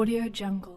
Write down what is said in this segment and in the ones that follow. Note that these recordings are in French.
AudioJungle.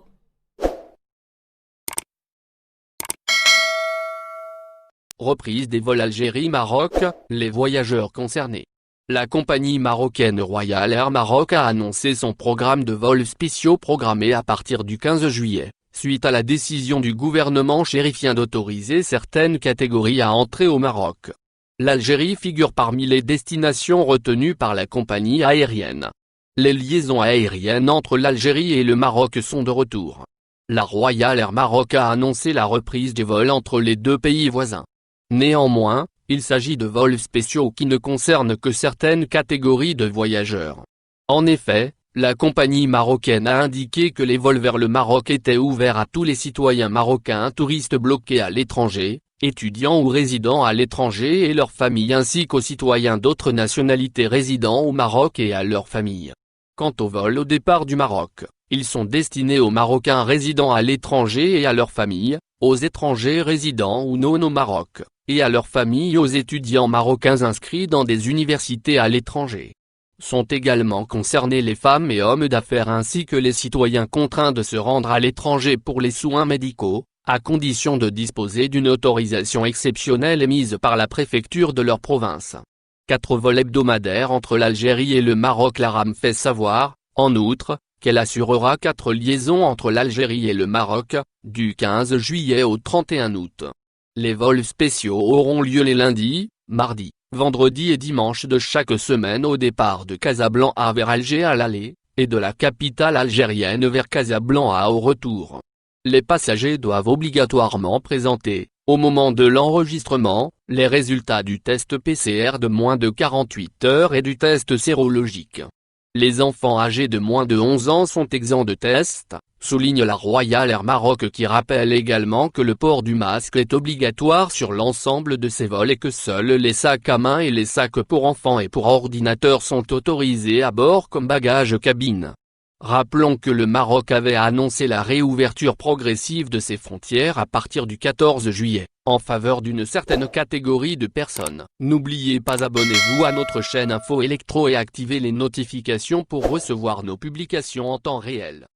Reprise des vols Algérie-Maroc, les voyageurs concernés. La compagnie marocaine Royal Air Maroc a annoncé son programme de vols spéciaux programmés à partir du 15 juillet, suite à la décision du gouvernement chérifien d'autoriser certaines catégories à entrer au Maroc. L'Algérie figure parmi les destinations retenues par la compagnie aérienne. Les liaisons aériennes entre l'Algérie et le Maroc sont de retour. La Royal Air Maroc a annoncé la reprise des vols entre les deux pays voisins. Néanmoins, il s'agit de vols spéciaux qui ne concernent que certaines catégories de voyageurs. En effet, la compagnie marocaine a indiqué que les vols vers le Maroc étaient ouverts à tous les citoyens marocains touristes bloqués à l'étranger, étudiants ou résidents à l'étranger et leurs familles ainsi qu'aux citoyens d'autres nationalités résidant au Maroc et à leurs familles. Quant aux vols au départ du Maroc, ils sont destinés aux Marocains résidant à l'étranger et à leurs familles, aux étrangers résidant ou non au Maroc, et à leurs familles et aux étudiants marocains inscrits dans des universités à l'étranger. Sont également concernés les femmes et hommes d'affaires ainsi que les citoyens contraints de se rendre à l'étranger pour les soins médicaux, à condition de disposer d'une autorisation exceptionnelle émise par la préfecture de leur province. 4 vols hebdomadaires entre l'Algérie et le Maroc. L'ARAM fait savoir, en outre, qu'elle assurera 4 liaisons entre l'Algérie et le Maroc, du 15 juillet au 31 août. Les vols spéciaux auront lieu les lundis, mardis, vendredis et dimanches de chaque semaine au départ de Casablanca vers Alger à l'aller, et de la capitale algérienne vers Casablanca au retour. Les passagers doivent obligatoirement présenter, au moment de l'enregistrement, les résultats du test PCR de moins de 48 heures et du test sérologique. Les enfants âgés de moins de 11 ans sont exempts de test, souligne la Royal Air Maroc qui rappelle également que le port du masque est obligatoire sur l'ensemble de ces vols et que seuls les sacs à main et les sacs pour enfants et pour ordinateurs sont autorisés à bord comme bagages cabine. Rappelons que le Maroc avait annoncé la réouverture progressive de ses frontières à partir du 14 juillet, en faveur d'une certaine catégorie de personnes. N'oubliez pas abonnez-vous à notre chaîne Info Électro et activez les notifications pour recevoir nos publications en temps réel.